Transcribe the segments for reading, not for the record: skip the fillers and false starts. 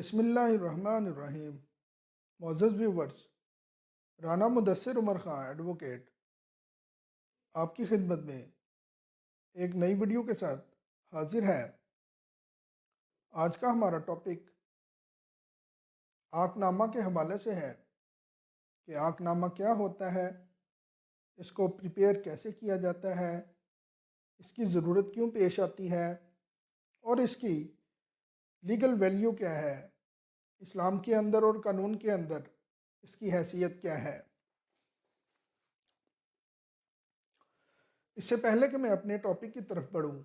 بسم اللہ الرحمن الرحیم۔ معزز ویورز، رانا مدثر عمر خان ایڈوکیٹ آپ کی خدمت میں ایک نئی ویڈیو کے ساتھ حاضر ہے۔ آج کا ہمارا ٹاپک عاق نامہ کے حوالے سے ہے کہ عاق نامہ کیا ہوتا ہے، اس کو پریپیئر کیسے کیا جاتا ہے، اس کی ضرورت کیوں پیش آتی ہے اور اس کی لیگل ویلیو کیا ہے، اسلام کے اندر اور قانون کے اندر اس کی حیثیت کیا ہے۔ اس سے پہلے کہ میں اپنے ٹاپک کی طرف بڑھوں،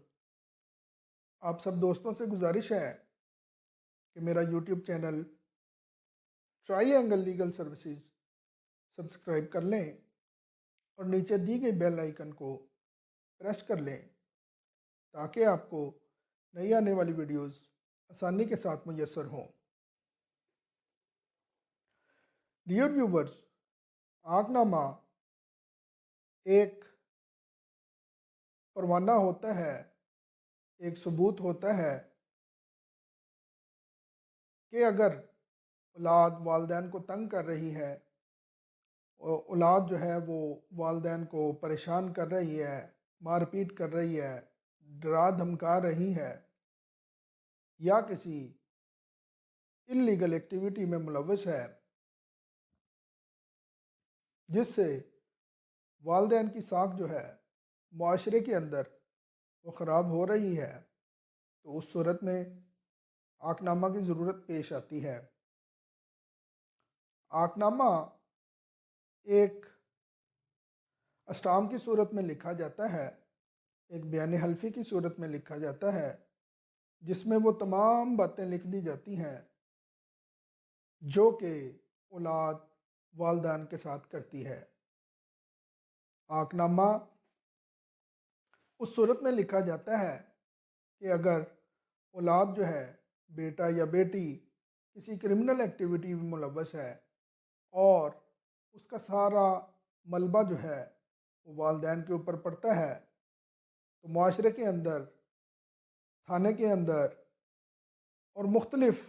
آپ سب دوستوں سے گزارش ہے کہ میرا YouTube channel try angle legal services subscribe کر لیں اور نیچے دی گئی بیل آئیکن کو پریس کر لیں تاکہ آپ کو نئی آنے والی ویڈیوز آسانی کے ساتھ میسر ہوں۔ ڈیئر ویورز، عاق نامہ ایک پروانہ ہوتا ہے، ایک ثبوت ہوتا ہے کہ اگر اولاد والدین کو تنگ کر رہی ہے، اولاد جو ہے وہ والدین کو پریشان کر رہی ہے، مار پیٹ کر رہی ہے، ڈرا دھمکا رہی ہے یا کسی انلیگل ایکٹیویٹی میں ملوث ہے جس سے والدین کی ساکھ جو ہے معاشرے کے اندر وہ خراب ہو رہی ہے، تو اس صورت میں عاق نامہ کی ضرورت پیش آتی ہے۔ عاق نامہ ایک اسٹام کی صورت میں لکھا جاتا ہے، ایک بیان حلفی کی صورت میں لکھا جاتا ہے، جس میں وہ تمام باتیں لکھ دی جاتی ہیں جو کہ اولاد والدین کے ساتھ کرتی ہے۔ عاق نامہ اس صورت میں لکھا جاتا ہے کہ اگر اولاد جو ہے، بیٹا یا بیٹی کسی کرمنل ایکٹیویٹی میں ملوث ہے اور اس کا سارا ملبہ جو ہے وہ والدین کے اوپر پڑتا ہے، تو معاشرے کے اندر، تھانے کے اندر اور مختلف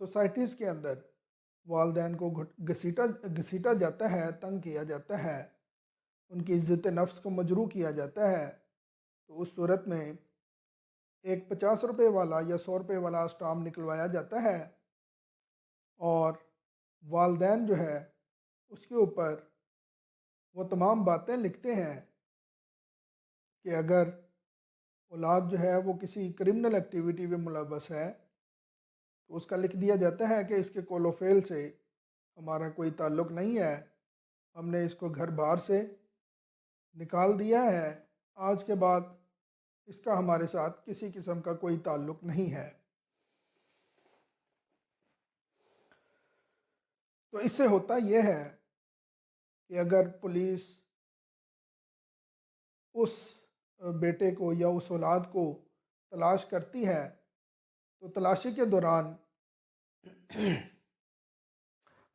سوسائٹیز کے اندر والدین کو گھسیٹا جاتا ہے، تنگ کیا جاتا ہے، ان کی عزت نفس کو مجروح کیا جاتا ہے۔ تو اس صورت میں ایک 50 روپے والا یا 100 روپے والا اسٹام نکلوایا جاتا ہے اور والدین جو ہے اس کے اوپر وہ تمام باتیں لکھتے ہیں کہ اگر اولاد جو ہے وہ کسی کرمنل ایکٹیویٹی میں ملوث ہے تو اس کا لکھ دیا جاتا ہے کہ اس کے کول و فیل سے ہمارا کوئی تعلق نہیں ہے، ہم نے اس کو گھر بار سے نکال دیا ہے، آج کے بعد اس کا ہمارے ساتھ کسی قسم کا کوئی تعلق نہیں ہے۔ تو اس سے ہوتا یہ ہے کہ اگر پولیس اس بیٹے کو یا اس اولاد کو تلاش کرتی ہے تو تلاشی کے دوران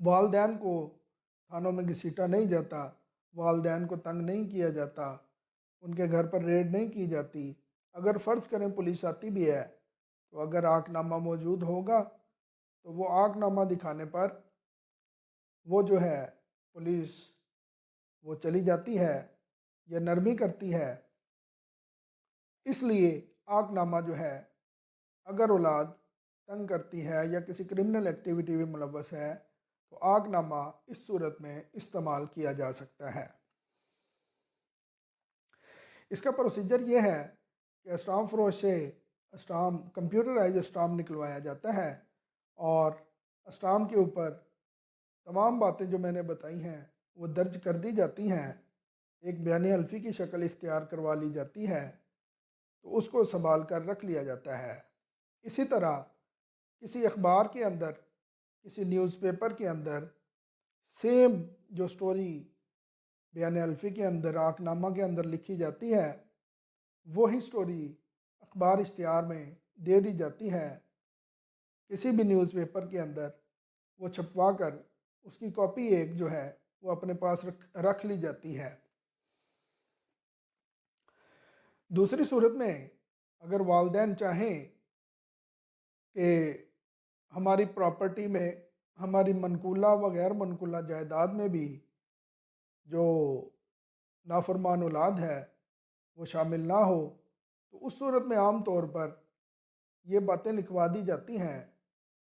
والدین کو تھانوں میں گھسیٹا نہیں جاتا، والدین کو تنگ نہیں کیا جاتا، ان کے گھر پر ریڈ نہیں کی جاتی۔ اگر فرض کریں پولیس آتی بھی ہے تو اگر عاق نامہ موجود ہوگا تو وہ عاق نامہ دکھانے پر وہ جو ہے پولیس وہ چلی جاتی ہے یا نرمی کرتی ہے۔ اس لیے عاق نامہ جو ہے اگر اولاد تنگ کرتی ہے یا کسی کرمنل ایکٹیویٹی میں ملوث ہے تو عاق نامہ اس صورت میں استعمال کیا جا سکتا ہے۔ اس کا پروسیجر یہ ہے کہ اسٹام فروش سے کمپیوٹرائز اسٹام نکلوایا جاتا ہے اور اسٹام کے اوپر تمام باتیں جو میں نے بتائی ہیں وہ درج کر دی جاتی ہیں، ایک بیان حلفی کی شکل اختیار کروا لی جاتی ہے، تو اس کو سنبھال کر رکھ لیا جاتا ہے۔ اسی طرح کسی اخبار کے اندر، کسی نیوز پیپر کے اندر سیم جو سٹوری بیان حلفی کے اندر، عاق نامہ کے اندر لکھی جاتی ہے، وہی سٹوری اخبار اشتہار میں دے دی جاتی ہے، کسی بھی نیوز پیپر کے اندر وہ چھپوا کر اس کی کاپی ایک جو ہے وہ اپنے پاس رکھ لی جاتی ہے۔ دوسری صورت میں اگر والدین چاہیں کہ ہماری پراپرٹی میں، ہماری منقولہ و غیر منقولہ جائیداد میں بھی جو نافرمان اولاد ہے وہ شامل نہ ہو، تو اس صورت میں عام طور پر یہ باتیں لکھوا دی جاتی ہیں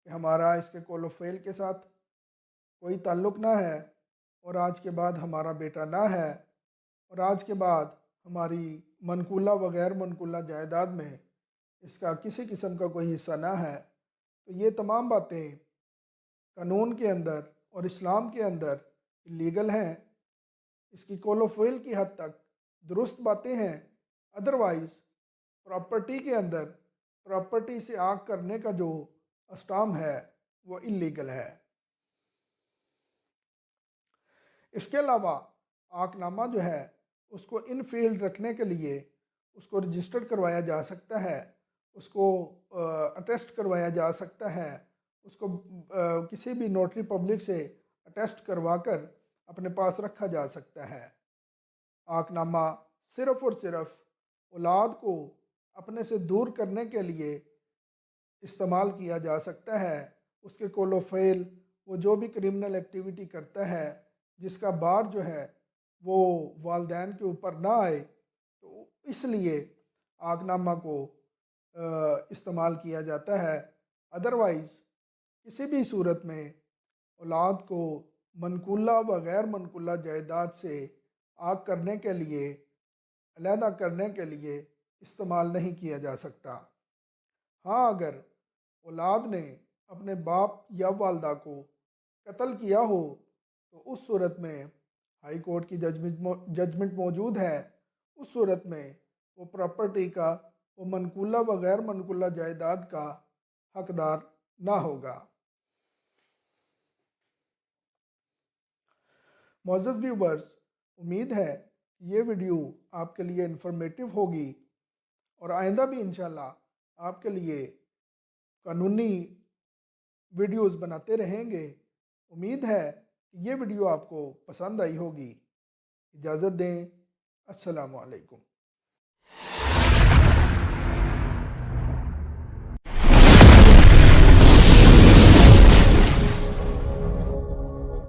کہ ہمارا اس کے کول و فیل کے ساتھ کوئی تعلق نہ ہے، اور آج کے بعد ہمارا بیٹا نہ ہے، اور آج کے بعد ہماری منقولہ و غیر منقولہ جائیداد میں اس کا کسی قسم کا کوئی حصہ نہ ہے۔ تو یہ تمام باتیں قانون کے اندر اور اسلام کے اندر لیگل ہیں، اس کی کول و فیل کی حد تک درست باتیں ہیں، ادروائز پراپرٹی کے اندر پراپرٹی سے آگ کرنے کا جو اسٹام ہے وہ انلیگل ہے۔ اس کے علاوہ آگ نامہ جو ہے اس کو ان فیلڈ رکھنے کے لیے اس کو رجسٹرڈ کروایا جا سکتا ہے، اس کو اٹیسٹ کروایا جا سکتا ہے، اس کو کسی بھی نوٹری پبلک سے اٹیسٹ کروا کر اپنے پاس رکھا جا سکتا ہے۔ آگ نامہ صرف اور صرف اولاد کو اپنے سے دور کرنے کے لیے استعمال کیا جا سکتا ہے۔ اس کے کول و فیل وہ جو بھی کرمنل ایکٹیویٹی کرتا ہے جس کا بار جو ہے وہ والدین کے اوپر نہ آئے، تو اس لیے آگ نامہ کو استعمال کیا جاتا ہے۔ ادروائز کسی بھی صورت میں اولاد کو منقولہ و غیر منقولہ جائیداد سے آگ کرنے کے لیے، علیحدہ کرنے کے لیے استعمال نہیں کیا جا سکتا۔ ہاں، اگر اولاد نے اپنے باپ یا والدہ کو قتل کیا ہو تو اس صورت میں ہائی کورٹ کی ججمنٹ موجود ہے، اس صورت میں وہ پراپرٹی کا، وہ منقولہ و غیر منقولہ جائیداد کا حقدار نہ ہوگا۔ معزز ویورز، امید ہے یہ ویڈیو آپ کے لیے انفارمیٹیو ہوگی، اور آئندہ بھی انشاءاللہ آپ کے لیے قانونی ویڈیوز بناتے رہیں گے۔ امید ہے کہ یہ ویڈیو آپ کو پسند آئی ہوگی۔ اجازت دیں، السلام علیکم۔